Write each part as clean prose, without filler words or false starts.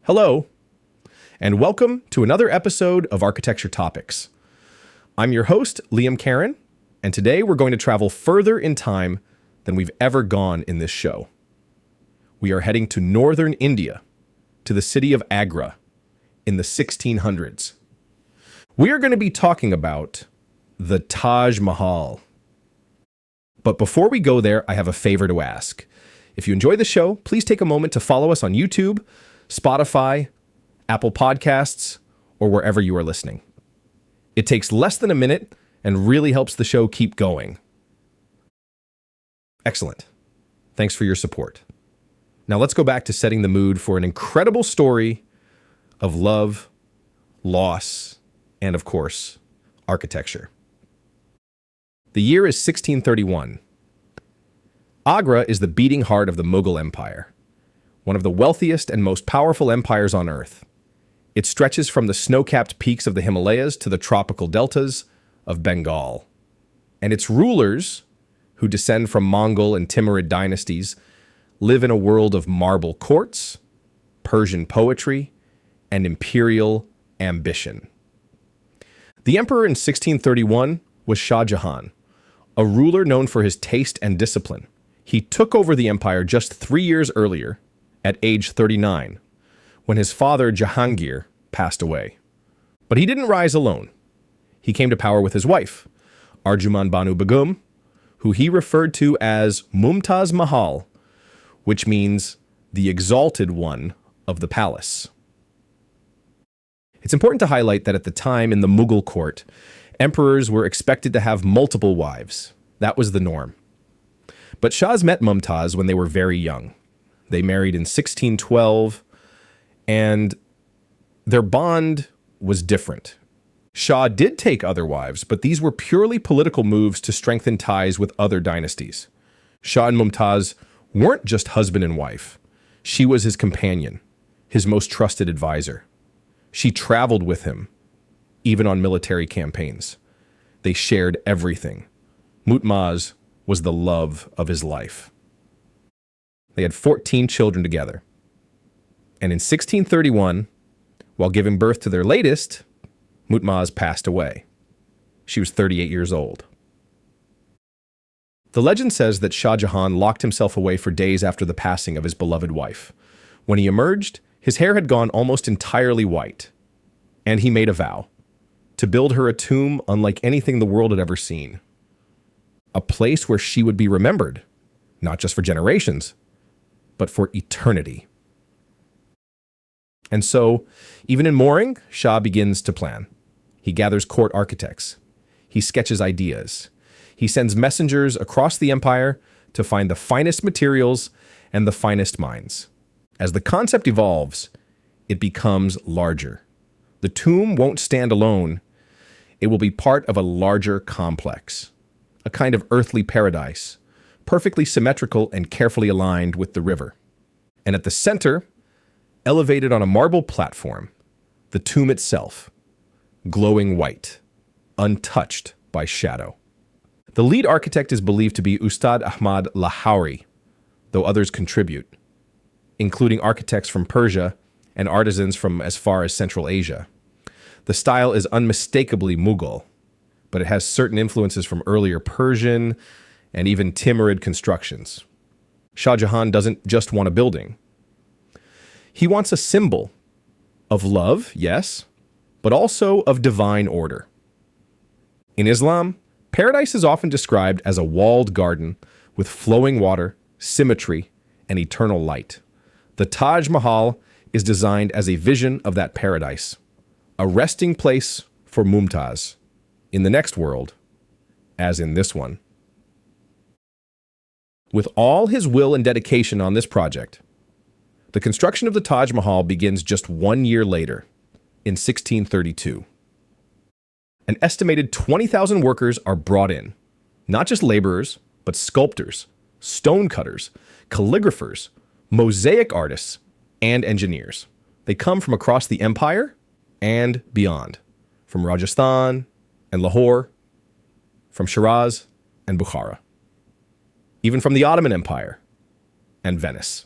Hello, and welcome to another episode of Architecture Topics. I'm your host, Liam Karen, and today we're going to travel further in time than we've ever gone in this show. We are heading to northern India, to the city of Agra, in the 1600s. We are going to be talking about the Taj Mahal. But before we go there, I have a favor to ask. If you enjoy the show, please take a moment to follow us on YouTube, Spotify, Apple Podcasts, or wherever you are listening. It takes less than a minute and really helps the show keep going. Excellent. Thanks for your support. Now let's go back to setting the mood for an incredible story of love, loss, and of course, architecture. The year is 1631. Agra is the beating heart of the Mughal Empire, one of the wealthiest and most powerful empires on Earth. It stretches from the snow-capped peaks of the Himalayas to the tropical deltas of Bengal. And its rulers, who descend from Mongol and Timurid dynasties, live in a world of marble courts, Persian poetry, and imperial ambition. The emperor in 1631 was Shah Jahan, a ruler known for his taste and discipline. He took over the empire just 3 years earlier, at age 39, when his father Jahangir passed away. But he didn't rise alone. He came to power with his wife, Arjuman Banu Begum, who he referred to as Mumtaz Mahal, which means the exalted one of the palace. It's important to highlight that at the time in the Mughal court, emperors were expected to have multiple wives. That was the norm. But Shahs met Mumtaz when they were very young. They married in 1612, and their bond was different. Shah did take other wives, but these were purely political moves to strengthen ties with other dynasties. Shah and Mumtaz weren't just husband and wife. She was his companion, his most trusted advisor. She traveled with him, even on military campaigns. They shared everything. Mumtaz was the love of his life. They had 14 children together. And in 1631, while giving birth to their latest, Mumtaz passed away. She was 38 years old. The legend says that Shah Jahan locked himself away for days after the passing of his beloved wife. When he emerged, his hair had gone almost entirely white, and he made a vow to build her a tomb unlike anything the world had ever seen. A place where she would be remembered, not just for generations, but for eternity. And so, even in mourning, Shah begins to plan. He gathers court architects. He sketches ideas. He sends messengers across the empire to find the finest materials and the finest minds. As the concept evolves, it becomes larger. The tomb won't stand alone. It will be part of a larger complex, a kind of earthly paradise, perfectly symmetrical and carefully aligned with the river. And at the center, elevated on a marble platform, the tomb itself, glowing white, untouched by shadow. The lead architect is believed to be Ustad Ahmad Lahori, though others contribute, including architects from Persia and artisans from as far as Central Asia. The style is unmistakably Mughal, but it has certain influences from earlier Persian and even Timurid constructions. Shah Jahan doesn't just want a building. He wants a symbol of love, yes, but also of divine order. In Islam, paradise is often described as a walled garden with flowing water, symmetry, and eternal light. The Taj Mahal is designed as a vision of that paradise, a resting place for Mumtaz in the next world, as in this one. With all his will and dedication on this project, the construction of the Taj Mahal begins just 1 year later, in 1632. An estimated 20,000 workers are brought in, not just laborers, but sculptors, stonecutters, calligraphers, mosaic artists, and engineers. They come from across the empire and beyond, from Rajasthan and Lahore, from Shiraz and Bukhara, even from the Ottoman Empire and Venice.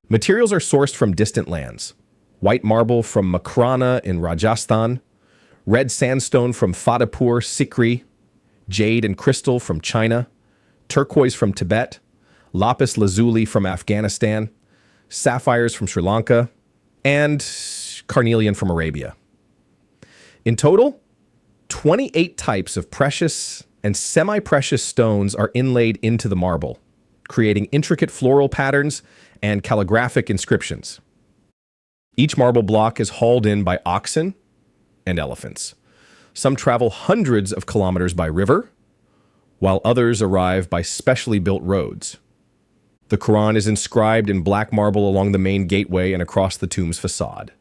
Materials are sourced from distant lands, white marble from Makrana in Rajasthan, red sandstone from Fatehpur Sikri, jade and crystal from China, turquoise from Tibet, lapis lazuli from Afghanistan, sapphires from Sri Lanka, and carnelian from Arabia. In total, 28 types of precious and semi-precious stones are inlaid into the marble, creating intricate floral patterns and calligraphic inscriptions. Each marble block is hauled in by oxen and elephants. Some travel hundreds of kilometers by river, while others arrive by specially built roads. The Quran is inscribed in black marble along the main gateway and across the tomb's facade.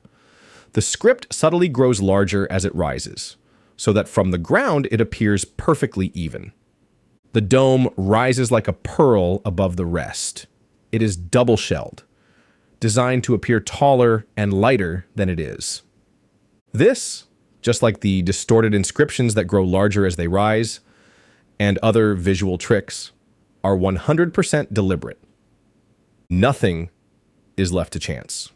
The script subtly grows larger as it rises, so that from the ground it appears perfectly even. The dome rises like a pearl above the rest. It is double-shelled, designed to appear taller and lighter than it is. This, just like the distorted inscriptions that grow larger as they rise, and other visual tricks, are 100% deliberate. Nothing is left to chance.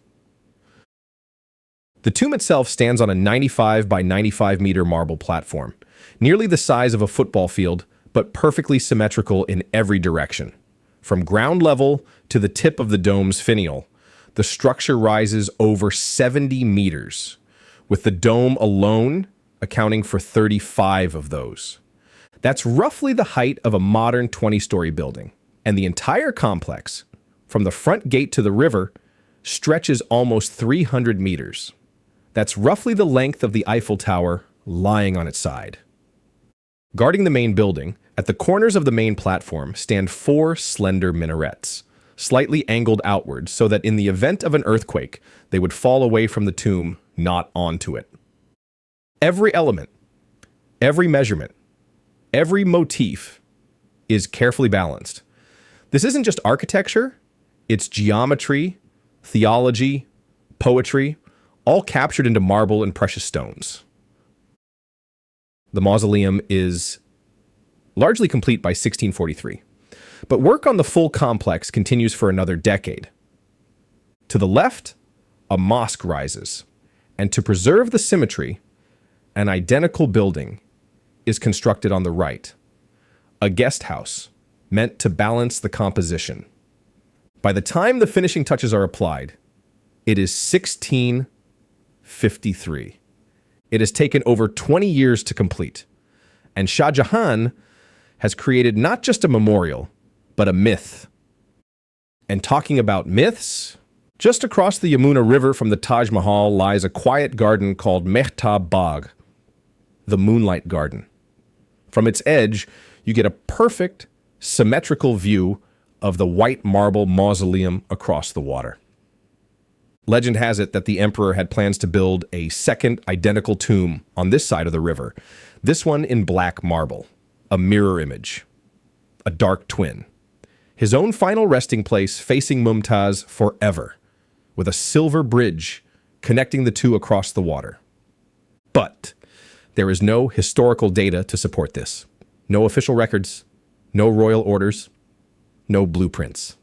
The tomb itself stands on a 95 by 95 meter marble platform, nearly the size of a football field, but perfectly symmetrical in every direction. From ground level to the tip of the dome's finial, the structure rises over 70 meters, with the dome alone accounting for 35 of those. That's roughly the height of a modern 20-story building, and the entire complex, from the front gate to the river, stretches almost 300 meters. That's roughly the length of the Eiffel Tower lying on its side. Guarding the main building, at the corners of the main platform stand 4 slender minarets, slightly angled outwards so that in the event of an earthquake, they would fall away from the tomb, not onto it. Every element, every measurement, every motif is carefully balanced. This isn't just architecture, it's geometry, theology, poetry, all captured into marble and precious stones. The mausoleum is largely complete by 1643, but work on the full complex continues for another decade. To the left, a mosque rises, and to preserve the symmetry, an identical building is constructed on the right, a guest house meant to balance the composition. By the time the finishing touches are applied, it is 1653. It has taken over 20 years to complete, and Shah Jahan has created not just a memorial, but a myth. And talking about myths, just across the Yamuna River from the Taj Mahal lies a quiet garden called Mehtab Bagh, the Moonlight Garden. From its edge, you get a perfect, symmetrical view of the white marble mausoleum across the water. Legend has it that the emperor had plans to build a second identical tomb on this side of the river, this one in black marble, a mirror image, a dark twin. His own final resting place facing Mumtaz forever, with a silver bridge connecting the two across the water. But there is no historical data to support this. No official records, no royal orders, no blueprints.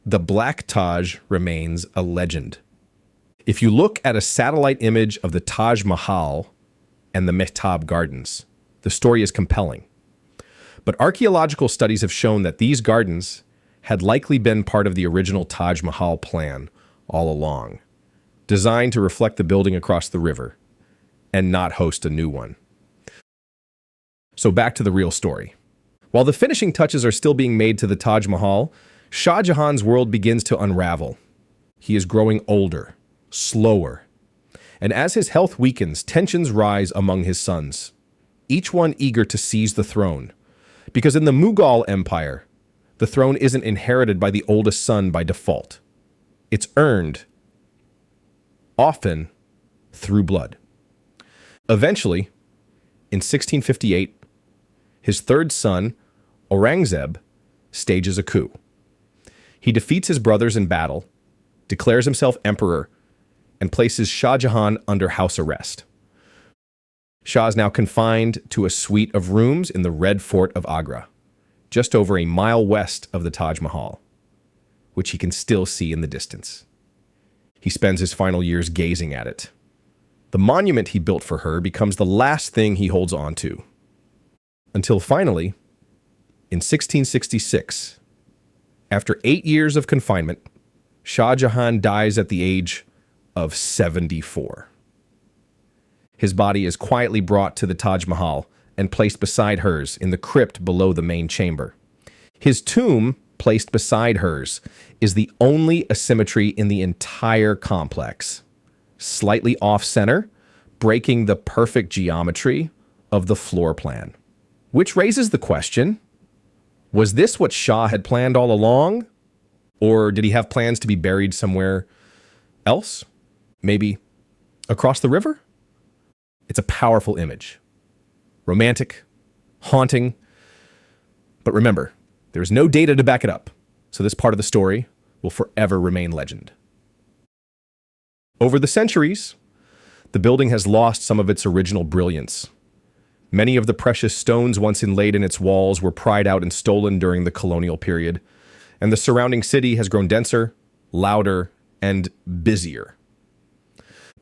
The Black Taj remains a legend. If you look at a satellite image of the Taj Mahal and the Mehtab Gardens, the story is compelling. But archaeological studies have shown that these gardens had likely been part of the original Taj Mahal plan all along, designed to reflect the building across the river and not host a new one. So back to the real story. While the finishing touches are still being made to the Taj Mahal, Shah Jahan's world begins to unravel. He is growing older, slower, and as his health weakens, tensions rise among his sons, each one eager to seize the throne. Because in the Mughal Empire, the throne isn't inherited by the oldest son by default. It's earned, often through blood. Eventually, in 1658, his third son, Aurangzeb, stages a coup. He defeats his brothers in battle, declares himself emperor, and places Shah Jahan under house arrest. Shah is now confined to a suite of rooms in the Red Fort of Agra, just over a mile west of the Taj Mahal, which he can still see in the distance. He spends his final years gazing at it. The monument he built for her becomes the last thing he holds on to. Until finally, in 1666, after 8 years of confinement, Shah Jahan dies at the age of 74. His body is quietly brought to the Taj Mahal and placed beside hers in the crypt below the main chamber. His tomb, placed beside hers, is the only asymmetry in the entire complex, slightly off-center, breaking the perfect geometry of the floor plan. Which raises the question, was this what Shah had planned all along? Or did he have plans to be buried somewhere else? Maybe across the river? It's a powerful image. Romantic, haunting. But remember, there is no data to back it up, so this part of the story will forever remain legend. Over the centuries, the building has lost some of its original brilliance. Many of the precious stones once inlaid in its walls were pried out and stolen during the colonial period, and the surrounding city has grown denser, louder, and busier.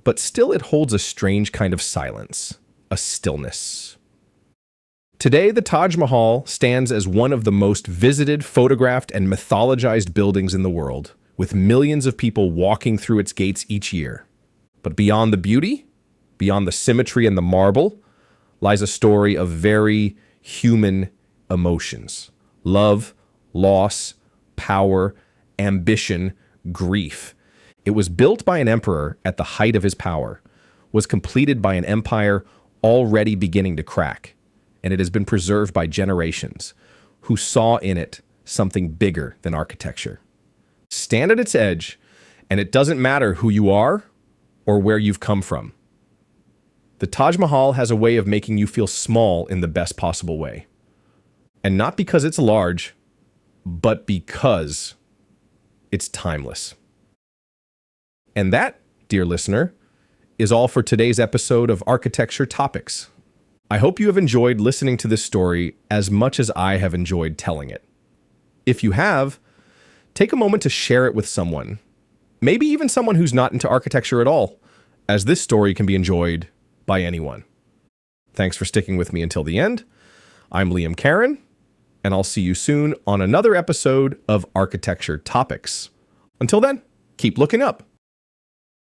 But still it holds a strange kind of silence, a stillness. Today, the Taj Mahal stands as one of the most visited, photographed, and mythologized buildings in the world, with millions of people walking through its gates each year. But beyond the beauty, beyond the symmetry and the marble, lies a story of very human emotions. Love, loss, power, ambition, grief. It was built by an emperor at the height of his power, was completed by an empire already beginning to crack, and it has been preserved by generations who saw in it something bigger than architecture. Stand at its edge, and it doesn't matter who you are or where you've come from. The Taj Mahal has a way of making you feel small in the best possible way. And not because it's large, but because it's timeless. And that, dear listener, is all for today's episode of Architecture Topics. I hope you have enjoyed listening to this story as much as I have enjoyed telling it. If you have, take a moment to share it with someone, maybe even someone who's not into architecture at all, as this story can be enjoyed by anyone. Thanks for sticking with me until the end. I'm Liam Karen, and I'll see you soon on another episode of Architecture Topics. Until then, keep looking up.